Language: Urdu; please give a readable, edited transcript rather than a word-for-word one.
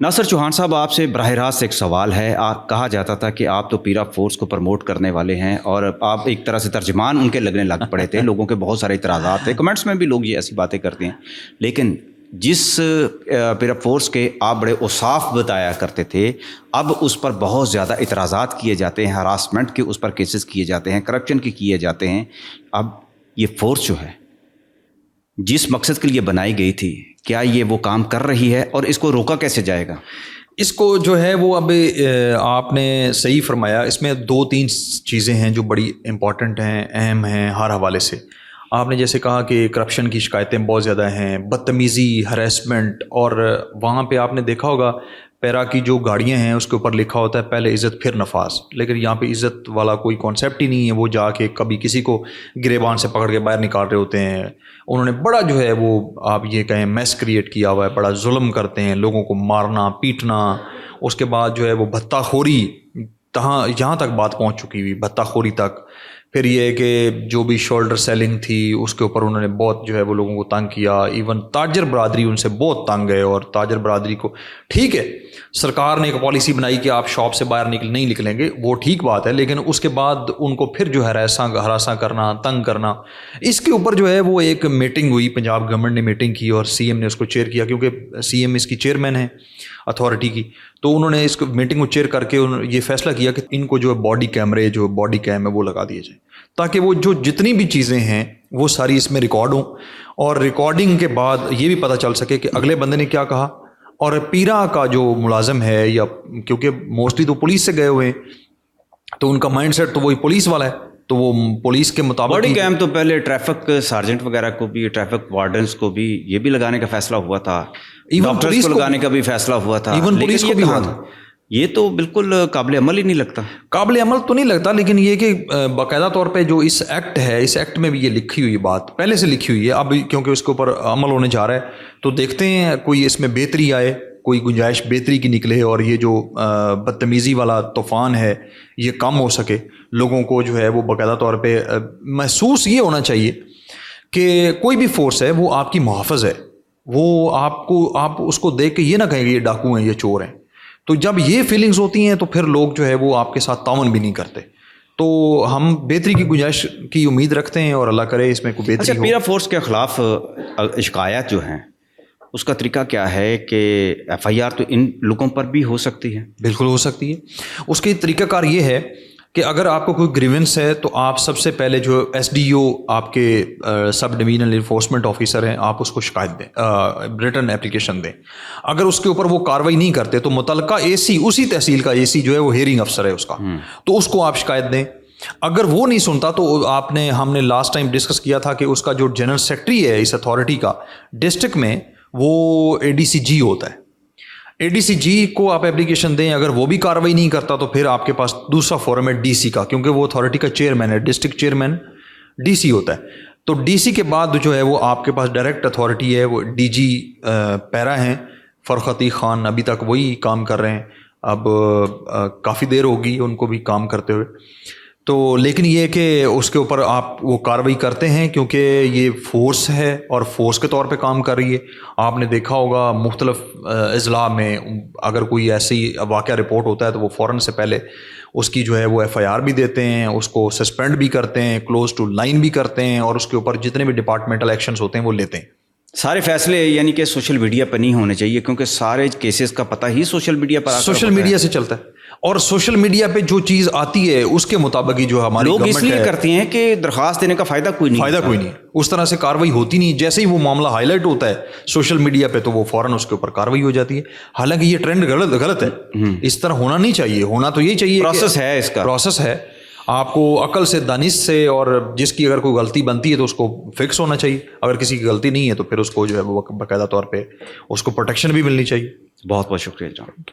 ناصر چوہان صاحب، آپ سے براہ راست ایک سوال ہے۔ آپ کہا جاتا تھا کہ آپ تو پیرا فورس کو پروموٹ کرنے والے ہیں اور آپ ایک طرح سے ترجمان ان کے لگنے لگ پڑے تھے۔ لوگوں کے بہت سارے اعتراضات تھے، کمنٹس میں بھی لوگ یہ ایسی باتیں کرتے ہیں، لیکن جس پیرا فورس کے آپ بڑے اوصاف بتایا کرتے تھے، اب اس پر بہت زیادہ اعتراضات کیے جاتے ہیں، ہراسمنٹ کے اس پر کیسز کیے جاتے ہیں، کرپشن کے کیے جاتے ہیں۔ اب یہ فورس جو ہے جس مقصد کے لیے بنائی گئی تھی، کیا یہ وہ کام کر رہی ہے اور اس کو روکا کیسے جائے گا؟ اس کو جو ہے وہ اب آپ نے صحیح فرمایا، اس میں دو تین چیزیں ہیں جو بڑی امپورٹنٹ ہیں، اہم ہیں ہر حوالے سے۔ آپ نے جیسے کہا کہ کرپشن کی شکایتیں بہت زیادہ ہیں، بدتمیزی، ہریسمنٹ، اور وہاں پہ آپ نے دیکھا ہوگا پیرا کی جو گاڑیاں ہیں اس کے اوپر لکھا ہوتا ہے پہلے عزت پھر نفاذ، لیکن یہاں پہ عزت والا کوئی کانسیپٹ ہی نہیں ہے۔ وہ جا کے کبھی کسی کو گریبان سے پکڑ کے باہر نکال رہے ہوتے ہیں۔ انہوں نے بڑا جو ہے وہ آپ یہ کہیں میس کریٹ کیا ہوا ہے، بڑا ظلم کرتے ہیں، لوگوں کو مارنا پیٹنا، اس کے بعد جو ہے وہ بھتہ خوری، یہاں تک بات پہنچ چکی ہوئی، بھتہ خوری تک۔ پھر یہ کہ جو بھی شولڈر سیلنگ تھی اس کے اوپر انہوں نے بہت جو ہے وہ لوگوں کو تنگ کیا، ایون تاجر برادری ان سے بہت تنگ ہے۔ اور تاجر برادری کو ٹھیک ہے، سرکار نے ایک پالیسی بنائی کہ آپ شاپ سے باہر نہیں نکلیں گے، وہ ٹھیک بات ہے، لیکن اس کے بعد ان کو پھر جو ہے ہراساں کرنا، تنگ کرنا، اس کے اوپر جو ہے وہ ایک میٹنگ ہوئی، پنجاب گورنمنٹ نے میٹنگ کی اور سی ایم نے اس کو چیئر کیا، کیونکہ سی ایم اس کی چیئرمین ہے اتھارٹی کی۔ تو انہوں نے اس میٹنگ کو چیئر کر کے یہ فیصلہ کیا کہ ان کو جو باڈی کیمرے، جو باڈی کیم ہے وہ لگا دیے جائیں، تاکہ وہ جو جتنی بھی چیزیں ہیں وہ ساری اس میں ریکارڈ ہوں، اور ریکارڈنگ کے بعد یہ بھی پتہ چل سکے کہ اگلے بندے نے کیا کہا۔ اور پیرا کا جو ملازم ہے، یا کیونکہ موسٹلی تو پولیس سے گئے ہوئے ہیں تو ان کا مائنڈ سیٹ تو وہی پولیس والا ہے، تو وہ پولیس کے مطابق باڈی کیم تو پہلے ٹریفک سارجنٹ وغیرہ کو بھی، ٹریفک وارڈنس کو بھی یہ بھی لگانے کا فیصلہ ہوا تھا، ڈاکٹرز کو لگانے کا بھی فیصلہ ہوا تھا، ایون پولیس کو بھی ہوا تھا۔ یہ تو بالکل قابل عمل ہی نہیں لگتا۔ قابل عمل تو نہیں لگتا، لیکن یہ کہ باقاعدہ طور پہ جو اس ایکٹ ہے، اس ایکٹ میں بھی یہ لکھی ہوئی بات پہلے سے لکھی ہوئی ہے، اب کیونکہ اس کے اوپر عمل ہونے جا رہا ہے تو دیکھتے ہیں کوئی اس میں بہتری آئے، کوئی گنجائش بہتری کی نکلے، اور یہ جو بدتمیزی والا طوفان ہے یہ کم ہو سکے۔ لوگوں کو جو ہے وہ باقاعدہ طور پہ محسوس یہ ہونا چاہیے کہ کوئی بھی فورس ہے وہ آپ کی محافظ ہے، وہ آپ اس کو دیکھ کے یہ نہ کہیں کہ یہ ڈاکو ہیں، یہ چور ہیں۔ تو جب یہ فیلنگز ہوتی ہیں تو پھر لوگ جو ہے وہ آپ کے ساتھ تعاون بھی نہیں کرتے۔ تو ہم بہتری کی گنجائش کی امید رکھتے ہیں اور اللہ کرے اس میں کوئی بہتری ہو۔ پیرا فورس کے خلاف شکایات جو ہیں اس کا طریقہ کیا ہے کہ ایف آئی آر تو ان لوگوں پر بھی ہو سکتی ہے؟ بالکل ہو سکتی ہے۔ اس کی طریقہ کار یہ ہے کہ اگر آپ کو کوئی گریونس ہے تو آپ سب سے پہلے جو ایس ڈی او آپ کے سب ڈویژنل انفورسمنٹ آفیسر ہیں، آپ اس کو شکایت دیں، ریٹن اپلیکیشن دیں۔ اگر اس کے اوپر وہ کاروائی نہیں کرتے تو متعلقہ اے سی، اسی تحصیل کا اے سی جو ہے وہ ہیئرنگ افسر ہے اس کا، تو اس کو آپ شکایت دیں۔ اگر وہ نہیں سنتا تو ہم نے لاسٹ ٹائم ڈسکس کیا تھا کہ اس کا جو جنرل سیکرٹری ہے اس اتھارٹی کا ڈسٹرکٹ میں، وہ اے ڈی سی جی ہوتا ہے، اے ڈی سی جی کو آپ اپلیکیشن دیں۔ اگر وہ بھی کاروائی نہیں کرتا تو پھر آپ کے پاس دوسرا فورم ہے ڈی سی کا، کیونکہ وہ اتھارٹی کا چیئرمین ہے، ڈسٹرکٹ چیئرمین ڈی سی ہوتا ہے۔ تو ڈی سی کے بعد جو ہے وہ آپ کے پاس ڈائریکٹ اتھارٹی ہے، وہ ڈی جی پیرا ہیں فرخ عتیق خان، ابھی تک وہی کام کر رہے ہیں، اب کافی دیر ہوگی ان کو بھی کام کرتے ہوئے۔ تو لیکن یہ کہ اس کے اوپر آپ وہ کاروائی کرتے ہیں کیونکہ یہ فورس ہے اور فورس کے طور پہ کام کر رہی ہے۔ آپ نے دیکھا ہوگا مختلف اضلاع میں اگر کوئی ایسی واقعہ رپورٹ ہوتا ہے تو وہ فوراً سے پہلے اس کی جو ہے وہ ایف آئی آر بھی دیتے ہیں، اس کو سسپینڈ بھی کرتے ہیں، کلوز ٹو لائن بھی کرتے ہیں، اور اس کے اوپر جتنے بھی ڈپارٹمنٹل ایکشنز ہوتے ہیں وہ لیتے ہیں۔ سارے فیصلے یعنی کہ سوشل میڈیا پہ نہیں ہونے چاہیے، کیونکہ سارے کیسز کا پتہ ہی سوشل میڈیا پر سوشل میڈیا سے چلتا ہے، اور سوشل میڈیا پہ جو چیز آتی ہے اس کے مطابق ہی جو ہماری لوگ اس گورنمنٹ لیے کرتے ہیں کہ درخواست دینے کا فائدہ کوئی نہیں، اس طرح سے کاروائی ہوتی نہیں۔ جیسے ہی وہ معاملہ ہائی لائٹ ہوتا ہے سوشل میڈیا پہ تو وہ فوراً اس کے اوپر کاروائی ہو جاتی ہے۔ حالانکہ یہ ٹرینڈ غلط ہے، اس طرح ہونا نہیں چاہیے۔ ہونا تو یہ چاہیے، پروسیس ہے، اس کا پروسیس ہے، آپ کو عقل سے، دانش سے، اور جس کی اگر کوئی غلطی بنتی ہے تو اس کو فکس ہونا چاہیے، اگر کسی کی غلطی نہیں ہے تو پھر اس کو جو ہے وہ باقاعدہ طور پہ اس کو پروٹیکشن بھی ملنی چاہیے۔ بہت بہت شکریہ جناب۔